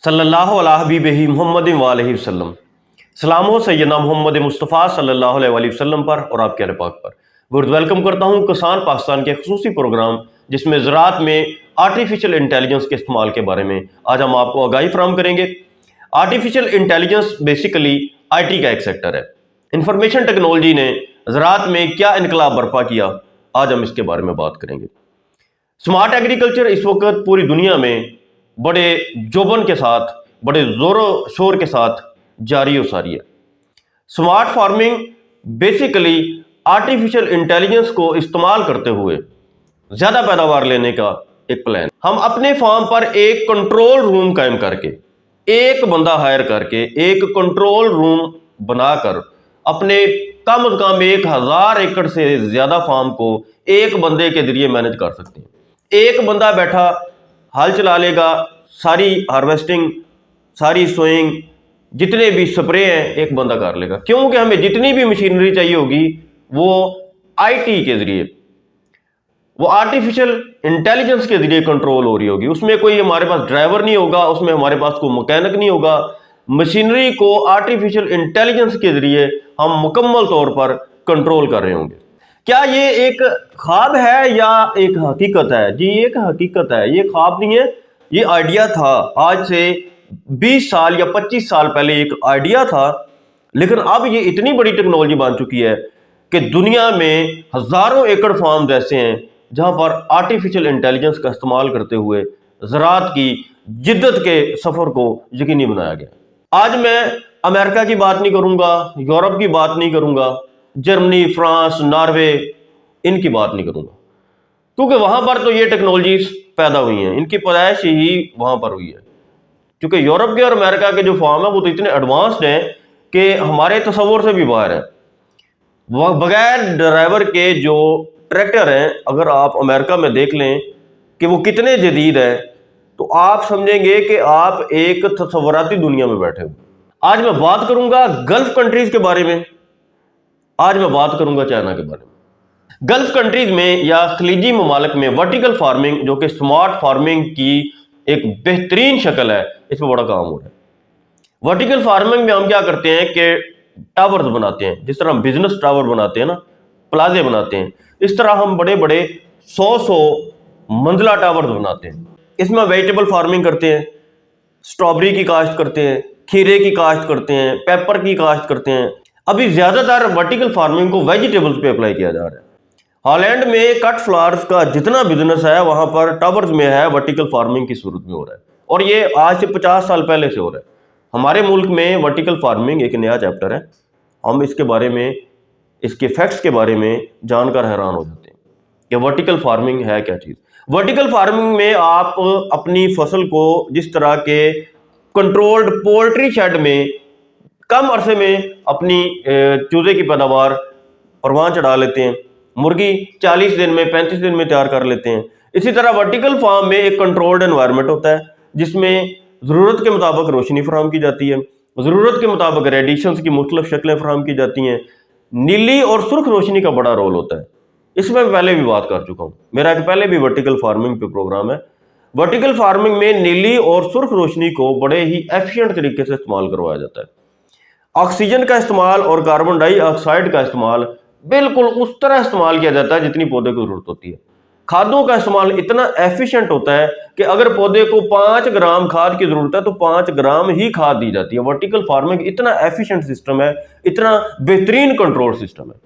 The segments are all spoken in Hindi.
सल्लल्लाहु अला हबीबिही मुहम्मद वालैहि वसल्लम। सलाम हो सैयदना मोहम्मद मुस्तफ़ा सल्लल्लाहु अलैहि वसल्लम पर और आपके अहले पाक पर। गुड वेलकम करता हूँ किसान पाकिस्तान के खुसूसी प्रोग्राम जिसमें ज़राअत में आर्टिफिशियल इंटेलिजेंस के इस्तेमाल के बारे में आज हम आपको आगाही फराहम करेंगे। आर्टिफिशियल इंटेलिजेंस बेसिकली IT का एक सेक्टर है। इंफॉर्मेशन टेक्नोलॉजी ने ज़राअत में क्या इनकलाब बर्पा किया, आज हम इसके बारे में बात करेंगे। स्मार्ट एग्रीकल्चर इस वक्त पूरी दुनिया में बड़े जोबन के साथ, बड़े जोरों शोर के साथ जारी और सारी है। Smart farming basically artificial intelligence को इस्तेमाल करते हुए ज़्यादा पैदावार लेने का एक प्लान। हम अपने फार्म पर एक कंट्रोल रूम कायम करके, एक बंदा हायर करके, एक कंट्रोल रूम बनाकर अपने कम से कम 1000 एकड़ से ज़्यादा फार्म को एक बंदे के जरिए मैनेज कर सकते हैं। एक बंदा बैठा हल चला लेगा, सारी हार्वेस्टिंग, सारी सोइंग, जितने भी स्प्रे हैं एक बंदा कर लेगा, क्योंकि हमें जितनी भी मशीनरी चाहिए होगी वो IT के जरिए, वो आर्टिफिशियल इंटेलिजेंस के जरिए कंट्रोल हो रही होगी। उसमें कोई हमारे पास ड्राइवर नहीं होगा, उसमें हमारे पास कोई मैकेनिक नहीं होगा। मशीनरी को आर्टिफिशियल इंटेलिजेंस के जरिए हम मुकम्मल तौर पर कंट्रोल कर रहे होंगे। क्या ये एक ख्वाब है या एक हकीकत है? जी एक हकीकत है, ये ख्वाब नहीं है, ये आइडिया था। आज से 20 साल या 25 साल पहले एक आइडिया था, लेकिन अब ये इतनी बड़ी टेक्नोलॉजी बन चुकी है कि दुनिया में हजारों एकड़ फार्म ऐसे हैं जहां पर आर्टिफिशियल इंटेलिजेंस का इस्तेमाल करते हुए ज़राअत की जिद्दत के सफर को यकीनी बनाया गया। आज मैं अमेरिका की बात नहीं करूंगा, यूरोप की बात नहीं करूंगा, जर्मनी, फ्रांस, नॉर्वे, इनकी बात नहीं करूंगा, क्योंकि वहां पर तो ये टेक्नोलॉजीज पैदा हुई हैं, इनकी पैदाइश ही वहां पर हुई है। क्योंकि यूरोप के और अमेरिका के जो फार्म है वो तो इतने एडवांस्ड हैं कि हमारे तसव्वुर से भी बाहर है। बगैर ड्राइवर के जो ट्रैक्टर हैं, अगर आप अमेरिका में देख लें कि वो कितने जदीद है, तो आप समझेंगे कि आप एक तसव्वुराती दुनिया में बैठे हो। आज मैं बात करूंगा गल्फ कंट्रीज के बारे में, आज मैं बात करूंगा चाइना के बारे में। गल्फ कंट्रीज में या खलीजी ममालिक में वर्टिकल फार्मिंग, जो कि स्मार्ट फार्मिंग की एक बेहतरीन शक्ल है, इसमें बड़ा काम हो रहा है। वर्टिकल फार्मिंग में हम क्या करते हैं कि टावर्स बनाते हैं, जिस तरह हम बिजनेस टावर बनाते हैं ना, प्लाजे बनाते हैं, इस तरह हम बड़े बड़े 100 मंजिला टावर्स बनाते हैं। इसमें वेजिटेबल फार्मिंग करते हैं, स्ट्रॉबेरी की काश्त करते हैं, खीरे की काश्त करते हैं, पेपर की काश्त करते हैं। अभी ज्यादातर वर्टिकल फार्मिंग को वेजिटेबल्स पे अप्लाई किया जा रहा है। हॉलैंड में कट फ्लावर्स का जितना बिजनेस है वहां पर टावर्स में है, वर्टिकल फार्मिंग की सूरत में हो रहा है, और ये आज से 50 साल पहले से हो रहा है। हमारे मुल्क में वर्टिकल फार्मिंग एक नया चैप्टर है। हम इसके बारे में, इसके फैक्ट्स के बारे में जानकर हैरान हो जाते हैं कि वर्टिकल फार्मिंग है क्या चीज़। वर्टिकल फार्मिंग में आप अपनी फसल को जिस तरह के कंट्रोल्ड पोल्ट्री शेड में कम अरसे में अपनी चूजे की पैदावार परवान चढ़ा लेते हैं, मुर्गी 40 दिन में, 35 दिन में तैयार कर लेते हैं, इसी तरह वर्टिकल फार्म में एक कंट्रोल्ड एनवायरनमेंट होता है जिसमें ज़रूरत के मुताबिक रोशनी फराहम की जाती है, ज़रूरत के मुताबिक रेडिएशंस की मुख्तलिफ शक्लें फराहम की जाती हैं। नीली और सुर्ख रोशनी का बड़ा रोल होता है, इसमें मैं पहले भी बात कर चुका हूँ, मेरा एक पहले भी वर्टिकल फार्मिंग पे प्रोग्राम है। वर्टिकल फार्मिंग में नीली और सुर्ख रोशनी को बड़े ही एफिशिएंट तरीके से इस्तेमाल करवाया जाता है। ऑक्सीजन का इस्तेमाल और कार्बन डाइऑक्साइड का इस्तेमाल बिल्कुल उस तरह इस्तेमाल किया जाता है जितनी पौधे को जरूरत होती है। खादों का इस्तेमाल इतना एफिशिएंट होता है कि अगर पौधे को 5 ग्राम खाद की जरूरत है तो 5 ग्राम ही खाद दी जाती है। वर्टिकल फार्मिंग इतना एफिशिएंट सिस्टम है, इतना बेहतरीन कंट्रोल सिस्टम है।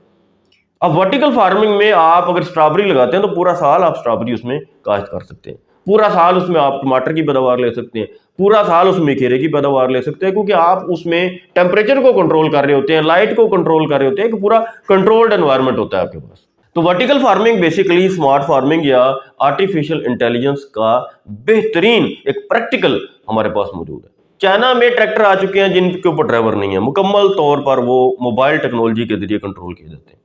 अब वर्टिकल फार्मिंग में आप अगर स्ट्रॉबेरी लगाते हैं तो पूरा साल आप स्ट्रॉबेरी उसमें काश्त कर सकते हैं, पूरा साल उसमें आप टमाटर की पैदावार ले सकते हैं, पूरा साल उसमें खीरे की पैदावार ले सकते हैं, क्योंकि आप उसमें टेम्परेचर को कंट्रोल कर रहे होते हैं, लाइट को कंट्रोल कर रहे होते हैं, कि पूरा कंट्रोल्ड एनवायरनमेंट होता है आपके पास। तो vertical farming basically smart farming या आर्टिफिशियल इंटेलिजेंस का बेहतरीन एक प्रैक्टिकल हमारे पास मौजूद है। चाइना में ट्रैक्टर आ चुके हैं जिनके ऊपर ड्राइवर नहीं है, मुकम्मल तौर पर वो मोबाइल टेक्नोलॉजी के जरिए कंट्रोल किए जाते हैं।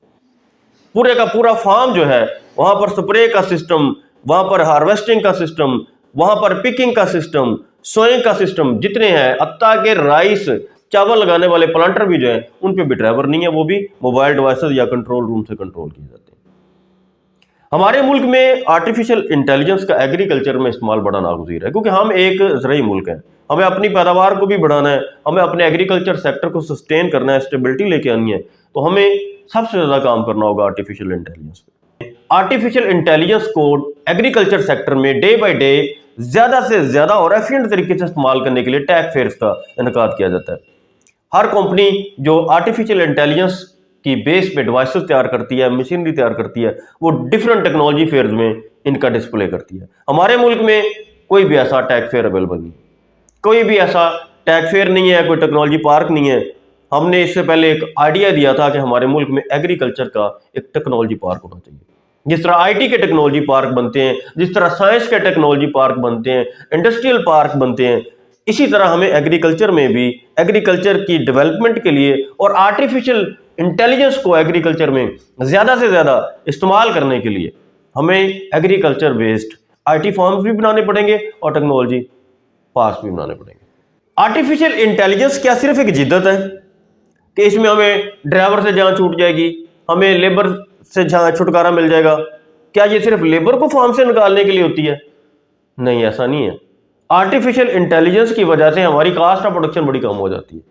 पूरे का पूरा फार्म जो है, वहां पर स्प्रे का सिस्टम, वहां पर हार्वेस्टिंग का सिस्टम, वहां पर पिकिंग का सिस्टम, सोइंग का सिस्टम जितने हैं, हत्ता के राइस चावल लगाने वाले प्लांटर भी जो है उन पे भी ड्राइवर नहीं है, वो भी मोबाइल डिवाइसेस या कंट्रोल रूम से कंट्रोल किए जाते हैं। हमारे मुल्क में आर्टिफिशियल इंटेलिजेंस का एग्रीकल्चर में इस्तेमाल बड़ा नागुज़ीर है, क्योंकि हम एक ज़राई मुल्क हैं हमें अपनी पैदावार को भी बढ़ाना है, हमें अपने एग्रीकल्चर सेक्टर को सस्टेन करना है, स्टेबिलिटी लेके आनी है, तो हमें सबसे ज़्यादा काम करना होगा आर्टिफिशियल इंटेलिजेंस पे। आर्टिफिशियल इंटेलिजेंस को एग्रीकल्चर सेक्टर में डे बाय डे ज़्यादा से ज़्यादा और एफिशिएंट तरीके से इस्तेमाल करने के लिए टेक फेयर्स का इनेकाद किया जाता है। हर कंपनी जो आर्टिफिशियल इंटेलिजेंस की बेस पे डिवाइसेस तैयार करती है, मशीनरी तैयार करती है, वो डिफरेंट टेक्नोलॉजी फेयर्स में इनका डिस्प्ले करती है। हमारे मुल्क में कोई भी ऐसा टेक फेयर अवेलेबल नहीं, कोई भी ऐसा टेक फेयर नहीं है, कोई टेक्नोलॉजी पार्क नहीं है। हमने इससे पहले एक आइडिया दिया था कि हमारे मुल्क में एग्रीकल्चर का एक टेक्नोलॉजी पार्क होना चाहिए। जिस तरह आईटी के टेक्नोलॉजी पार्क बनते हैं, जिस तरह साइंस के टेक्नोलॉजी पार्क बनते हैं, इंडस्ट्रियल पार्क बनते हैं, इसी तरह हमें एग्रीकल्चर में भी एग्रीकल्चर की डेवलपमेंट के लिए और आर्टिफिशियल इंटेलिजेंस को एग्रीकल्चर में ज़्यादा से ज़्यादा इस्तेमाल करने के लिए हमें एग्रीकल्चर बेस्ड आईटी फॉर्म्स भी बनाने पड़ेंगे और टेक्नोलॉजी पार्क्स भी बनाने पड़ेंगे। आर्टिफिशियल इंटेलिजेंस क्या सिर्फ एक जिद्दत है कि इसमें हमें ड्राइवर से जान छूट जाएगी, हमें लेबर से जहाँ छुटकारा मिल जाएगा? क्या ये सिर्फ लेबर को फॉर्म से निकालने के लिए होती है? नहीं, ऐसा नहीं है। आर्टिफिशियल इंटेलिजेंस की वजह से हमारी कास्ट ऑफ प्रोडक्शन बड़ी कम हो जाती है।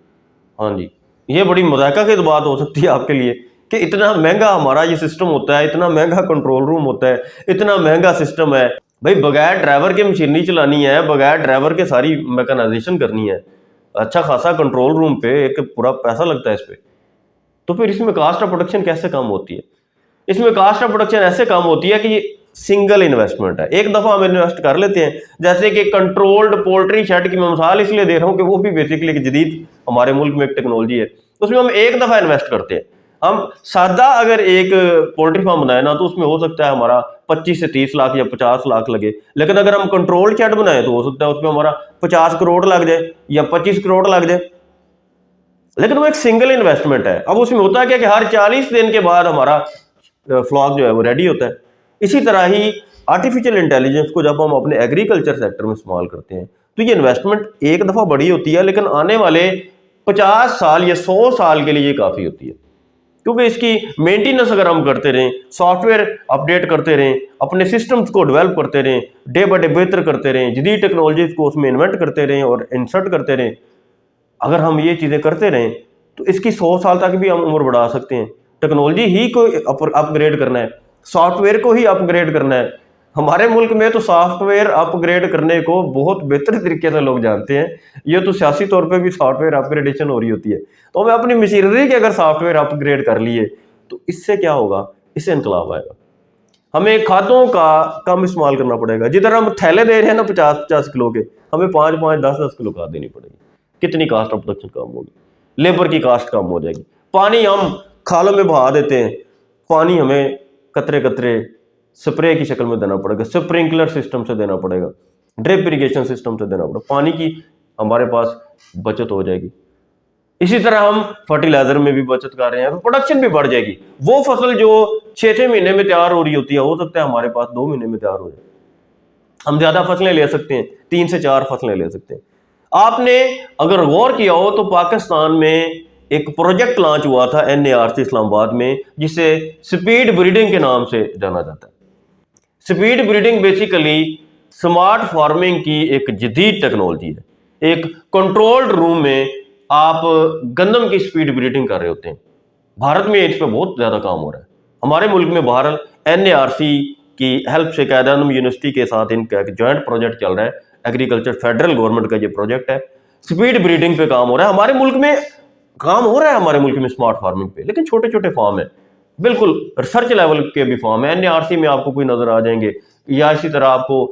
हाँ जी, ये बड़ी मजाका की बात हो सकती है आपके लिए कि इतना महंगा हमारा ये सिस्टम होता है, इतना महंगा कंट्रोल रूम होता है, इतना महंगा सिस्टम है। भाई बगैर ड्राइवर के मशीनरी चलानी है, बगैर ड्राइवर के सारी मैकेनाइजेशन करनी है, अच्छा खासा कंट्रोल रूम पे एक पूरा पैसा लगता है इस पे। तो फिर इसमें कास्ट ऑफ प्रोडक्शन कैसे कम होती है? इसमें कास्ट ऑफ प्रोडक्शन ऐसे कम होती है कि ये सिंगल इन्वेस्टमेंट है, एक दफा हम इन्वेस्ट कर लेते हैं। जैसे कि कंट्रोल्ड पोल्ट्री शेड की मैं मिसाल इसलिए दे रहा हूँ कि वो भी बेसिकली एक जदीद हमारे मुल्क में एक टेक्नोलॉजी है, उसमें हम एक दफा इन्वेस्ट करते हैं। हम सादा अगर एक पोल्ट्री फार्म बनाए ना, तो उसमें हो सकता है हमारा 25 से 30 लाख या 50 लाख लगे, लेकिन अगर हम कंट्रोल्ड शेड बनाए तो हो सकता है उसमें हमारा 50 करोड़ लग जाए या 25 करोड़ लग जाए, लेकिन वो एक सिंगल इन्वेस्टमेंट है। अब उसमें होता है कि हर 40 दिन के बाद हमारा फ्लॉक जो है वो रेडी होता है। इसी तरह ही आर्टिफिशियल इंटेलिजेंस को जब हम अपने एग्रीकल्चर सेक्टर में इस्तेमाल करते हैं तो ये इन्वेस्टमेंट एक दफ़ा बड़ी होती है, लेकिन आने वाले 50 साल या 100 साल के लिए ये काफ़ी होती है, क्योंकि इसकी मेंटेनेंस अगर हम करते रहें, सॉफ्टवेयर अपडेट करते रहें, अपने सिस्टम्स को डेवलप करते रहें, डे बाय डे बेहतर करते रहें, जदीद टेक्नोलॉजीज को उसमें इन्वेंट करते रहें और इंसर्ट करते रहें, अगर हम ये चीज़ें करते रहें तो इसकी 100 साल तक भी हम उम्र बढ़ा सकते हैं। टेक्नोलॉजी ही को अपग्रेड करना है, सॉफ्टवेयर को ही अपग्रेड करना है। हमारे मुल्क में तो सॉफ्टवेयर अपग्रेड करने को बहुत बेहतर तरीके से लोग जानते हैं, ये तो सियासी तौर पे भी सॉफ्टवेयर अपग्रेडेशन हो रही होती है। तो हमें अपनी मशीनरी के अगर सॉफ्टवेयर अपग्रेड कर लिए तो इससे क्या होगा? इससे इनकलाब आएगा। हमें खादों का कम इस्तेमाल करना पड़ेगा। जिधर हम थैले दे रहे हैं ना 50-50 किलो के, हमें 5-5, 10-10 किलो खाद देनी पड़ेगी। कितनी कास्ट ऑफ प्रोडक्शन कम होगी, लेबर की कास्ट कम हो जाएगी। पानी हम खालों में बहा देते हैं, पानी हमें कतरे कतरे स्प्रे की शक्ल में देना पड़ेगा, स्प्रिंकलर सिस्टम से देना पड़ेगा, ड्रिप इरिगेशन सिस्टम से देना पड़ेगा। पानी की हमारे पास बचत हो जाएगी। इसी तरह हम फर्टिलाइजर में भी बचत कर रहे हैं तो प्रोडक्शन भी बढ़ जाएगी। वो फसल जो 6-6 महीने में तैयार हो रही होती है, हो सकता है हमारे पास 2 महीने में तैयार हो जाए। हम ज्यादा फसलें ले सकते हैं, 3 से 4 फसलें ले सकते हैं। आपने अगर गौर किया हो तो पाकिस्तान में एक प्रोजेक्ट लॉन्च हुआ था NARC इस्लामाबाद में, जिसे स्पीड ब्रीडिंग के नाम से जाना जाता है। Speed breeding basically smart farming की एक जदीद टेक्नोलॉजी है। एक कंट्रोल्ड रूम में आप गंदम की स्पीड ब्रीडिंग कर रहे होते हैं। भारत में इस पर बहुत ज़्यादा काम हो रहा है। हमारे मुल्क में बहरहाल NARC की हेल्प से कायद-ए-आज़म यूनिवर्सिटी के साथ इनका एक जॉइंट प्रोजेक्ट चल रहा है। एग्रीकल्चर फेडरल गवर्नमेंट का ये प्रोजेक्ट है, स्पीड ब्रीडिंग पे काम हो रहा है। हमारे मुल्क में काम हो रहा है, हमारे मुल्क में स्मार्ट फार्मिंग पे, लेकिन छोटे छोटे फार्म है, बिल्कुल रिसर्च लेवल के भी फार्म है। NARC में आपको कोई नजर आ जाएंगे, या इसी तरह आपको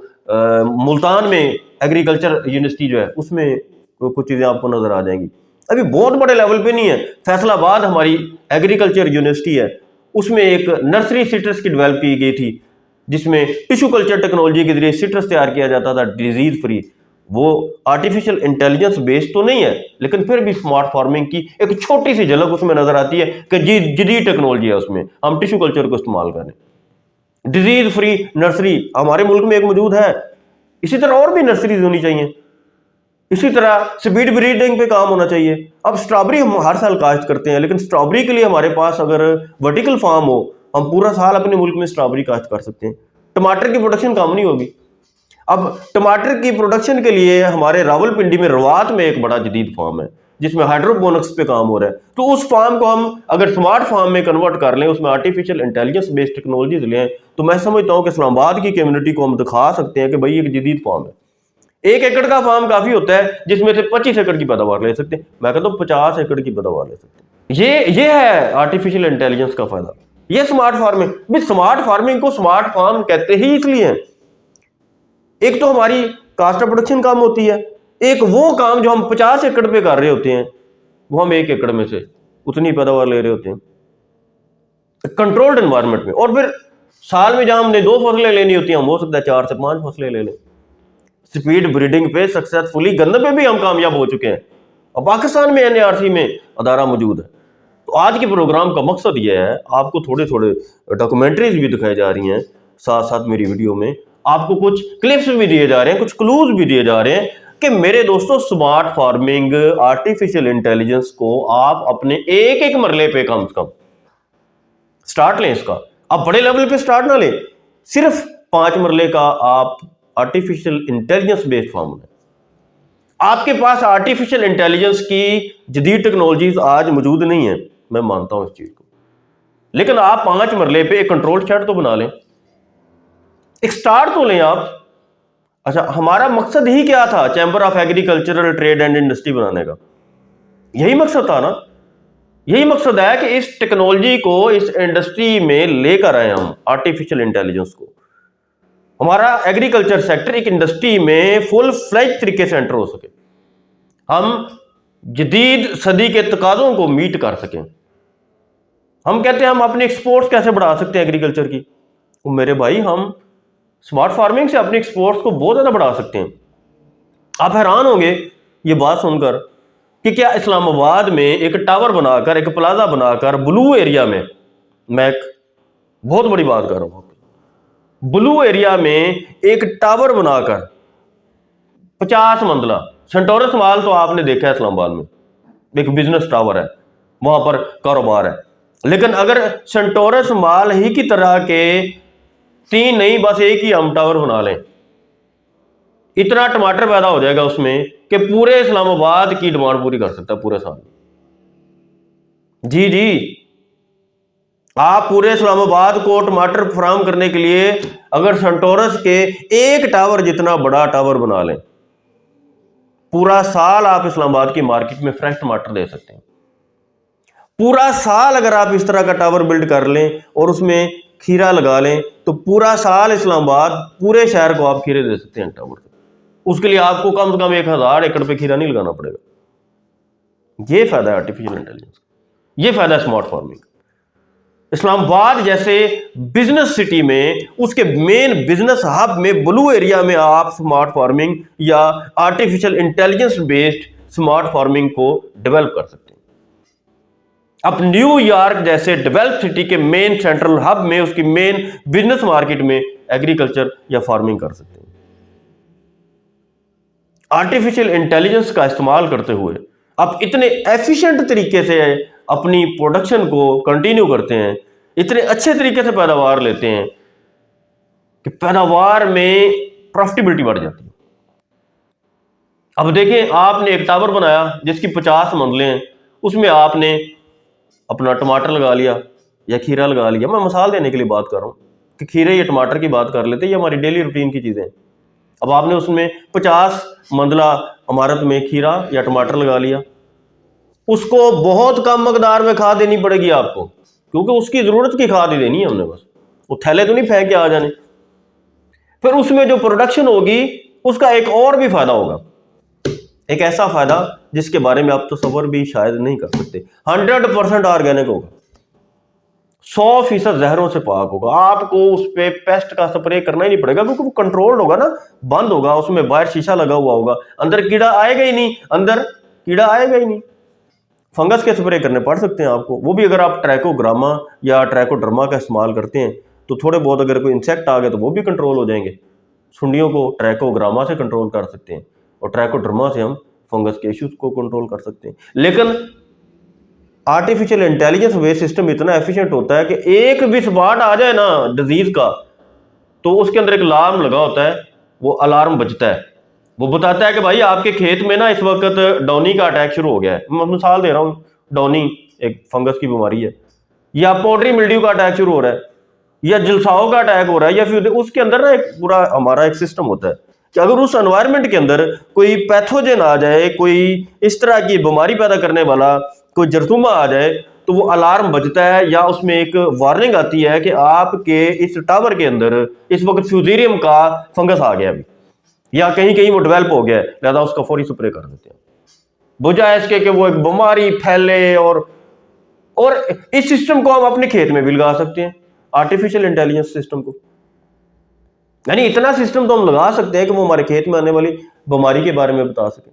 मुल्तान में एग्रीकल्चर यूनिवर्सिटी जो है उसमें कुछ चीज़ें आपको नजर आ जाएंगी। अभी बहुत बड़े लेवल पे नहीं है। फैसलाबाद हमारी एग्रीकल्चर यूनिवर्सिटी है, उसमें एक नर्सरी सिट्रस की डेवलप की गई थी, जिसमें टिश्यू कल्चर टेक्नोलॉजी के जरिए सिट्रस तैयार किया जाता था डिजीज फ्री। वो आर्टिफिशियल इंटेलिजेंस बेस्ड तो नहीं है, लेकिन फिर भी स्मार्ट फार्मिंग की एक छोटी सी झलक उसमें नजर आती है कि जदीद टेक्नोलॉजी है, उसमें हम टिश्यू कल्चर को इस्तेमाल करें। डिजीज फ्री नर्सरी हमारे मुल्क में एक मौजूद है, इसी तरह और भी नर्सरीज होनी चाहिए। इसी तरह स्पीड ब्रीडिंग पे काम होना चाहिए। अब स्ट्रॉबेरी हम हर साल काश्त करते हैं, लेकिन स्ट्रॉबेरी के लिए हमारे पास अगर वर्टिकल फार्म हो, हम पूरा साल अपने मुल्क में स्ट्रॉबेरी काश्त कर सकते हैं। टमाटर की प्रोडक्शन कम नहीं होगी। अब टमाटर की प्रोडक्शन के लिए हमारे रावलपिंडी में रवात में एक बड़ा जदीद फार्म है जिसमें हाइड्रोपोनिक्स पे काम हो रहा है। तो उस फार्म को हम अगर स्मार्ट फार्म में कन्वर्ट कर लें, उसमें आर्टिफिशियल इंटेलिजेंस बेस्ड टेक्नोलॉजीज लें, तो मैं समझता हूं कि इस्लामाबाद की कम्युनिटी को हम दिखा सकते हैं कि भाई एक जदीद फार्म है। 1 एकड़ का फार्म काफी होता है जिसमें से 25 एकड़ की पैदावार ले सकते हैं, मैं कहता हूं 50 एकड़ की पैदावार ले सकते हैं। ये है आर्टिफिशियल इंटेलिजेंस का फायदा, ये स्मार्ट फार्मिंग। भी स्मार्ट फार्मिंग को स्मार्ट फार्म कहते ही इसलिए हैं, एक तो हमारी कास्ट ऑफ प्रोडक्शन कम होती है, एक वो काम जो हम 50 एकड़ पे कर रहे होते हैं वो हम 1 एकड़ में से उतनी पैदावार ले रहे होते हैं कंट्रोल्ड एनवायरनमेंट में। और फिर साल में जहां हमने 2 फसलें लेनी होती हैं, हम हो सकता है 4 से 5 फसलें ले लें। स्पीड ब्रीडिंग पे सक्सेसफुली गन्ने पे भी हम कामयाब हो चुके हैं और पाकिस्तान में एनआरसी में अदारा मौजूद है। तो आज के प्रोग्राम का मकसद यह है, आपको थोड़े थोड़े डॉक्यूमेंट्रीज भी दिखाई जा रही हैं, साथ साथ मेरी वीडियो में आपको कुछ क्लिप्स भी दिए जा रहे हैं, कुछ क्लूज भी दिए जा रहे हैं कि मेरे दोस्तों स्मार्ट फार्मिंग आर्टिफिशियल इंटेलिजेंस को आप अपने एक एक मरले पे कम से कम स्टार्ट लें। इसका आप बड़े लेवल पे स्टार्ट ना लें, सिर्फ 5 मरले का आप आर्टिफिशियल इंटेलिजेंस बेस्ड फार्म है। आपके पास आर्टिफिशियल इंटेलिजेंस की जदीद टेक्नोलॉजीज आज मौजूद नहीं है, मैं मानता हूं इस चीज को, लेकिन आप 5 मरले पे एक कंट्रोल शेड तो बना लें, एक स्टार्ट तो लें आप। अच्छा, हमारा मकसद ही क्या था chamber of agricultural trade and industry बनाने का? यही मकसद था ना, यही मकसद है कि इस टेक्नोलॉजी को इस इंडस्ट्री में लेकर आए हम, आर्टिफिशियल इंटेलिजेंस को। हमारा एग्रीकल्चर सेक्टर एक इंडस्ट्री में फुल फ्लेज तरीके से एंटर हो सके, हम जदीद सदी के तकाज़ों को मीट कर सकें। हम कहते हैं हम अपने एक्सपोर्ट्स कैसे बढ़ा सकते हैं एग्रीकल्चर की, तो मेरे भाई हम स्मार्ट फार्मिंग से अपने एक्सपोर्ट्स को बहुत ज़्यादा बढ़ा सकते हैं। आप हैरान होंगे ये बात सुनकर कि क्या इस्लामाबाद में एक टावर बनाकर, एक प्लाजा बनाकर ब्लू एरिया में, मैं एक बहुत बड़ी बात कर रहा हूँ, ब्लू एरिया में एक टावर बनाकर 50 मंजिला, सेंटोरस मॉल तो आपने देखा है इस्लामाबाद में, एक बिजनेस टावर है, वहां पर कारोबार है। लेकिन अगर सेंटोरस मॉल ही की तरह के 3 नहीं, बस एक ही हम टावर बना लें, इतना टमाटर पैदा हो जाएगा उसमें कि पूरे इस्लामाबाद की डिमांड पूरी कर सकता है पूरे साल। जी जी, आप पूरे इस्लामाबाद को टमाटर फराहम करने के लिए अगर सेंटोरस के एक टावर जितना बड़ा टावर बना लें, पूरा साल आप इस्लामाबाद की मार्केट में फ्रेश टमाटर दे सकते हैं। पूरा साल अगर आप इस तरह का टावर बिल्ड कर लें और उसमें खीरा लगा लें, तो पूरा साल इस्लामाबाद पूरे शहर को आप खीरे दे सकते हैं टावर से। उसके लिए आपको कम से कम 1000 एकड़ पे खीरा नहीं लगाना पड़ेगा। ये फायदा है आर्टिफिशियल इंटेलिजेंस, ये फायदा है स्मार्ट फार्मिंग। इस्लामाबाद जैसे बिजनेस सिटी में, उसके मेन बिजनेस हब में, ब्लू एरिया में आप स्मार्ट फार्मिंग या artificial intelligence based smart farming को डेवलप कर सकते हैं। आप न्यूयॉर्क जैसे डेवलप सिटी के मेन सेंट्रल हब में, उसकी मेन बिजनेस मार्केट में एग्रीकल्चर या फार्मिंग कर सकते हैं। आर्टिफिशियल इंटेलिजेंस का इस्तेमाल करते हुए आप इतने एफिशिएंट तरीके से अपनी प्रोडक्शन को कंटिन्यू करते हैं, इतने अच्छे तरीके से पैदावार लेते हैं कि पैदावार में प्रॉफिटेबिलिटी बढ़ जाती है। अब देखें, आपने एक टावर बनाया जिसकी 50 मंजिलें हैं, उसमें आपने अपना टमाटर लगा लिया या खीरा लगा लिया। मैं मिसाल देने के लिए बात कर रहा हूँ कि खीरे या टमाटर की बात कर लेते हैं, ये हमारी डेली रूटीन की चीज़ें। अब आपने उसमें 50 मंजिला इमारत में खीरा या टमाटर लगा लिया, उसको बहुत कम मकदार में खाद देनी पड़ेगी आपको, क्योंकि उसकी ज़रूरत की खाद ही देनी है हमने, बस वो थैले तो नहीं फेंक के आ जाने। फिर उसमें जो प्रोडक्शन होगी उसका एक और भी फायदा होगा, एक ऐसा फायदा जिसके बारे में आप तसव्वुर भी शायद नहीं कर सकते। 100% ऑर्गेनिक होगा, 100% जहरों से पाक होगा। आपको उस पर पेस्ट का स्प्रे करना ही नहीं पड़ेगा, क्योंकि वो कंट्रोल्ड होगा ना, बंद होगा, उसमें बाहर शीशा लगा हुआ होगा, अंदर कीड़ा आएगा ही नहीं, अंदर कीड़ा आएगा ही नहीं। फंगस के स्प्रे करने पड़ सकते हैं आपको, वो भी अगर आप ट्रैकोग्रामा या ट्रैकोडर्मा का इस्तेमाल करते हैं तो थोड़े बहुत अगर कोई इंसेक्ट आ गए तो वो भी कंट्रोल हो जाएंगे। सुंडियों को ट्रैकोग्रामा से कंट्रोल कर सकते हैं और ट्रैकोडर्मा से हम फंगस के इश्यूज को कंट्रोल कर सकते हैं। लेकिन आर्टिफिशियल इंटेलिजेंस बेस्ड सिस्टम इतना एफिशिएंट होता है कि एक भी स्पॉट आ जाए ना डिजीज का, तो उसके अंदर एक अलार्म लगा होता है, वो अलार्म बजता है, वो बताता है कि भाई आपके खेत में ना इस वक्त डॉनी का अटैक शुरू हो गया है। मैं मिसाल दे रहा हूँ, डॉनी एक फंगस की बीमारी है, या पाउडरी मिल्ड्यू का अटैक शुरू हो रहा है, या जलसाओं का अटैक हो रहा है, या फिर उसके अंदर ना एक पूरा हमारा एक सिस्टम होता है कि अगर उस एनवायरनमेंट के अंदर कोई पैथोजन आ जाए, कोई इस तरह की बीमारी पैदा करने वाला कोई जरथुमा आ जाए, तो वो अलार्म बजता है या उसमें एक वार्निंग आती है कि आपके इस टावर के अंदर इस वक्त फ्यूजेरियम का फंगस आ गया अभी, या कहीं कहीं वो डेवलप हो गया है, लिहाजा उसका फौरी स्प्रे कर देते हैं, वजह इसके कि वो एक बीमारी फैले। और इस सिस्टम को हम अपने खेत में भी लगा सकते हैं, आर्टिफिशियल इंटेलिजेंस सिस्टम को, यानी इतना सिस्टम तो हम लगा सकते हैं कि वो हमारे खेत में आने वाली बीमारी के बारे में बता सके।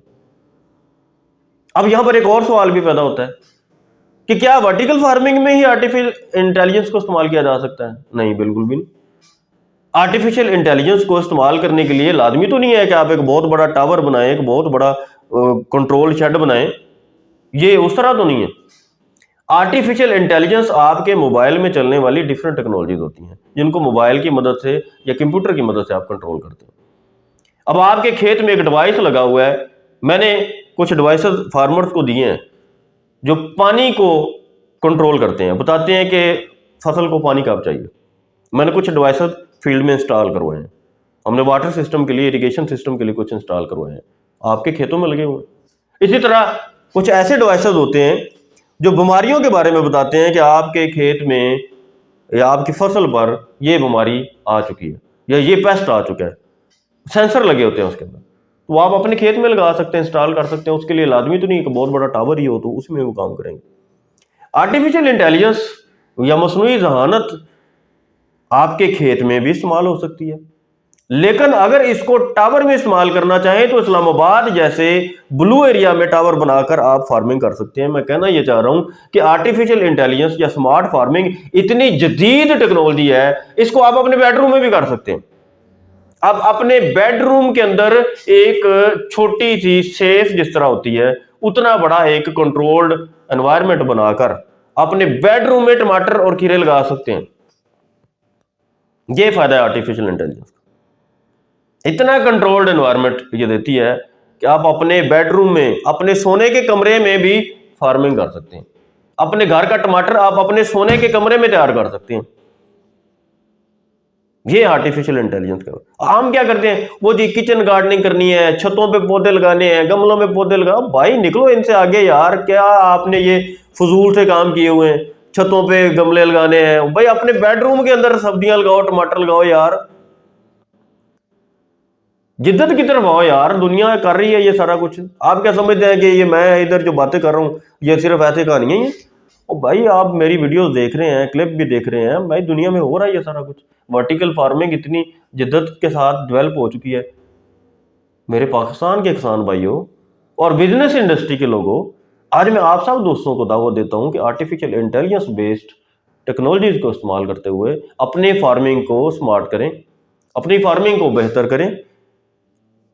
अब यहां पर एक और सवाल भी पैदा होता है कि क्या वर्टिकल फार्मिंग में ही आर्टिफिशियल इंटेलिजेंस को इस्तेमाल किया जा सकता है? नहीं, बिल्कुल भी नहीं। आर्टिफिशियल इंटेलिजेंस को इस्तेमाल करने के लिए लाजमी तो नहीं है कि आप एक बहुत बड़ा टावर बनाएं, एक बहुत बड़ा कंट्रोल शेड बनाएं, ये उस तरह तो नहीं है। आर्टिफिशियल इंटेलिजेंस आपके मोबाइल में चलने वाली डिफरेंट टेक्नोलॉजीज होती हैं जिनको मोबाइल की मदद से या कंप्यूटर की मदद से आप कंट्रोल करते हैं। अब आपके खेत में एक डिवाइस लगा हुआ है, मैंने कुछ डिवाइसेस फार्मर्स को दिए हैं जो पानी को कंट्रोल करते हैं, बताते हैं कि फसल को पानी कब चाहिए। मैंने कुछ डिवाइसेस फील्ड में इंस्टॉल करवाए हैं, हमने वाटर सिस्टम के लिए, इरिगेशन सिस्टम के लिए कुछ इंस्टॉल करवाए हैं, आपके खेतों में लगे हुए हैं। इसी तरह कुछ ऐसे डिवाइसेस होते हैं जो बीमारियों के बारे में बताते हैं कि आपके खेत में या आपकी फसल पर ये बीमारी आ चुकी है या ये पेस्ट आ चुका है, सेंसर लगे होते हैं उसके अंदर, तो आप अपने खेत में लगा सकते हैं, इंस्टॉल कर सकते हैं। उसके लिए लाजमी तो नहीं कि बहुत बड़ा टावर ही हो तो उसमें वो काम करेंगे। आर्टिफिशियल इंटेलिजेंस या मसनूई जहानत आपके खेत में भी इस्तेमाल हो सकती है, लेकिन अगर इसको टावर में इस्तेमाल करना चाहें तो इस्लामाबाद जैसे ब्लू एरिया में टावर बनाकर आप फार्मिंग कर सकते हैं। मैं कहना यह चाह रहा हूं कि आर्टिफिशियल इंटेलिजेंस या स्मार्ट फार्मिंग इतनी जदीद टेक्नोलॉजी है, इसको आप अपने बेडरूम में भी कर सकते हैं। अब अपने बेडरूम के अंदर एक छोटी सी सेफ जिस तरह होती है, उतना बड़ा एक कंट्रोल्ड एनवायरनमेंट बनाकर अपने बेडरूम में टमाटर और खीरे लगा सकते हैं। यह फायदा है आर्टिफिशियल इंटेलिजेंस का। इतना कंट्रोल्ड एनवायरनमेंट ये देती है कि आप अपने बेडरूम में, अपने सोने के कमरे में भी फार्मिंग कर सकते हैं। अपने घर का टमाटर आप अपने सोने के कमरे में तैयार कर सकते हैं। ये आर्टिफिशियल इंटेलिजेंस का। हम क्या करते हैं, वो जी किचन गार्डनिंग करनी है, छतों पे पौधे लगाने हैं, गमलों में पौधे लगाओ, भाई निकलो इनसे आगे यार। क्या आपने ये फजूल से काम किए हुए हैं, छतों पे गमले लगाने हैं? भाई अपने बेडरूम के अंदर सब्जियां लगाओ, टमाटर लगाओ यार, जिद्दत की तरफ आओ यार। दुनिया कर रही है ये सारा कुछ। आप क्या समझते हैं कि ये मैं इधर जो बातें कर रहा हूँ ये सिर्फ ऐसे कहानियां ही हैं? ओ भाई आप मेरी वीडियोस देख रहे हैं, क्लिप भी देख रहे हैं, भाई दुनिया में हो रहा है ये सारा कुछ। वर्टिकल फार्मिंग इतनी जिद्दत के साथ डेवलप हो चुकी है मेरे पाकिस्तान के किसान भाइयों और बिजनेस इंडस्ट्री के लोगों। आज मैं आप सब दोस्तों को दावत देता हूं कि आर्टिफिशियल इंटेलिजेंस बेस्ड टेक्नोलॉजीज को इस्तेमाल करते हुए अपने फार्मिंग को स्मार्ट करें, अपनी फार्मिंग को बेहतर करें,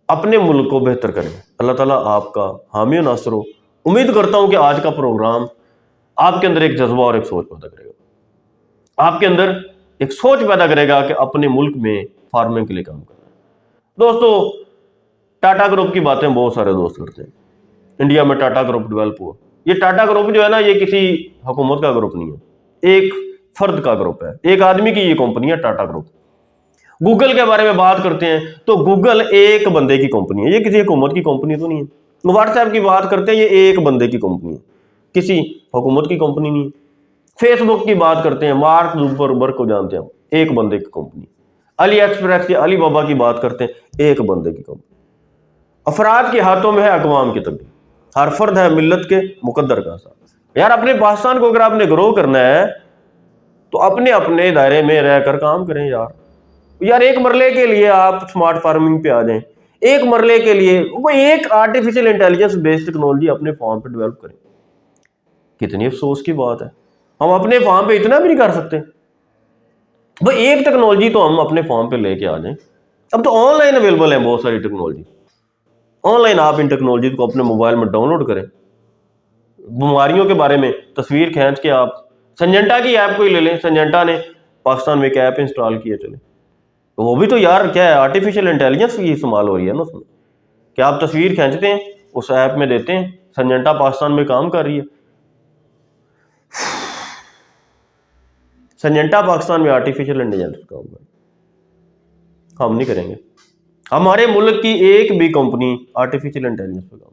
अपने मुल्क को बेहतर करें। अल्लाह ताला आपका हामी नासर हो। उम्मीद करता हूं कि आज का प्रोग्राम आपके अंदर एक जज्बा और एक सोच पैदा करेगा, आपके अंदर एक सोच पैदा करेगा कि अपने मुल्क में फार्मिंग के लिए काम करना है। दोस्तों, टाटा ग्रुप की बातें बहुत सारे दोस्त करते हैं। इंडिया में टाटा ग्रुप डेवलप हुआ। ये टाटा ग्रुप जो है ना, ये किसी हुकूमत का ग्रुप नहीं है, एक फर्द का ग्रुप है, एक आदमी की ये कंपनी है टाटा ग्रुप। गूगल के बारे में बात करते हैं तो गूगल एक बंदे की कंपनी है, ये किसी हुकूमत की कंपनी तो नहीं है। व्हाट्सएप की बात करते हैं, ये एक बंदे की कंपनी है, किसी हुकूमत की कंपनी नहीं है। फेसबुक की बात करते हैं, मार्क जुकरबर्ग को जानते हैं हम, एक बंदे की कंपनी। अली एक्सप्रेस या अली बाबा की बात करते हैं, एक बंदे की कंपनी। अफराद के हाथों में है अकवाम की तकदीर, हर फर्द है मिल्लत के मुकद्दर का साथ। यार अपने पाकिस्तान को अगर आपने ग्रो करना है तो अपने अपने दायरे में रहकर काम करें यार। एक मरले के लिए आप स्मार्ट फार्मिंग पे आ जाएं, एक मरले के लिए कोई एक आर्टिफिशियल इंटेलिजेंस बेस्ड टेक्नोलॉजी अपने फार्म पे डेवलप करें। कितनी अफसोस की बात है, हम अपने फार्म पे इतना भी नहीं कर सकते। भाई एक टेक्नोलॉजी तो हम अपने फार्म पे लेके आ जाएं। अब तो ऑनलाइन अवेलेबल है बहुत सारी टेक्नोलॉजी, ऑनलाइन आप इन टेक्नोलॉजी को अपने मोबाइल में डाउनलोड करें। बीमारियों के बारे में तस्वीर खींच के आप संजेंटा की ऐप को ही ले लें। संजेंटा ने पाकिस्तान में एक ऐप इंस्टॉल किया, चले वो भी तो यार क्या है, आर्टिफिशियल इंटेलिजेंस की इस्तेमाल हो रही है ना उसमें। क्या आप तस्वीर खींचते हैं, उस ऐप में देते हैं, संजंटा पाकिस्तान में काम कर रही है। संजंटा पाकिस्तान में आर्टिफिशियल इंटेलिजेंस काम कर, हम नहीं करेंगे। हमारे मुल्क की एक भी कंपनी आर्टिफिशियल इंटेलिजेंस पे काम,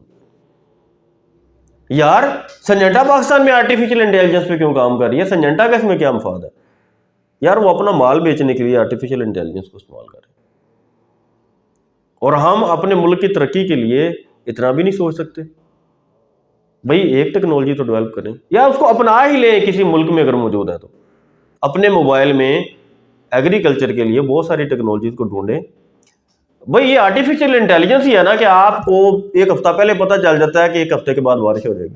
यार संजंटा पाकिस्तान में आर्टिफिशियल इंटेलिजेंस पे क्यों काम कर रही है? संजंटा का इसमें क्या मफाद है? यार वो अपना माल बेचने के लिए आर्टिफिशियल इंटेलिजेंस को इस्तेमाल कर रहे हैं, और हम अपने मुल्क की तरक्की के लिए इतना भी नहीं सोच सकते? भाई एक टेक्नोलॉजी तो डेवलप करें या उसको अपना ही लें किसी मुल्क में अगर मौजूद है तो। अपने मोबाइल में एग्रीकल्चर के लिए बहुत सारी टेक्नोलॉजीज को ढूंढें। भाई ये आर्टिफिशियल इंटेलिजेंस ही है ना, कि आपको एक हफ्ता पहले पता चल जाता है कि एक हफ्ते के बाद बारिश हो जाएगी।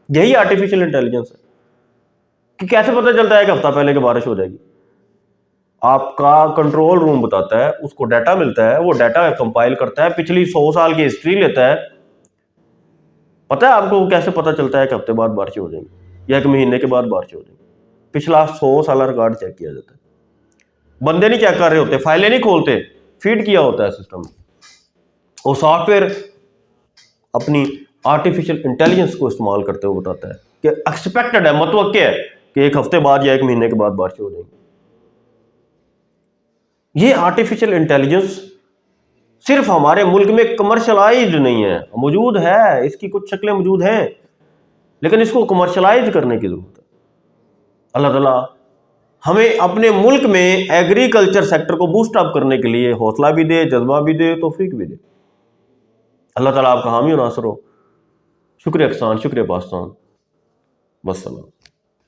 यही आर्टिफिशियल इंटेलिजेंस है कि कैसे पता चलता है कि हफ्ता पहले कि बारिश हो जाएगी। आपका कंट्रोल रूम बताता है, उसको डाटा मिलता है, वो डाटा कंपाइल करता है, पिछली 100 साल की हिस्ट्री लेता है। पता है आपको कैसे पता चलता है कि हफ्ते बाद बारिश हो जाएगी या एक महीने के बाद बारिश हो जाएगी? पिछला 100 साल रिकॉर्ड चेक किया जाता है। बंदे नहीं चेक कर रहे होते, फाइलें नहीं खोलते, फीड किया होता है सिस्टम में। और सॉफ्टवेयर अपनी आर्टिफिशियल इंटेलिजेंस को इस्तेमाल करते हुए बताता है कि एक्सपेक्टेड है, मुतवक्किल है कि एक हफ्ते बाद या एक महीने के बाद बारिश हो जाएगी। ये आर्टिफिशियल इंटेलिजेंस सिर्फ हमारे मुल्क में कमर्शलाइज्ड नहीं है, मौजूद है, इसकी कुछ शक्लें मौजूद हैं, लेकिन इसको कमर्शलाइज करने की जरूरत है। अल्लाह ताला हमें अपने मुल्क में एग्रीकल्चर सेक्टर को बूस्ट अप करने के लिए हौसला भी दे, जज्बा भी दे, तौफीक भी दे। अल्लाह ताला आपका हामी और नासर हो। शुक्रिया किसान, शुक्रिया पाकिस्तान, वस्सलाम।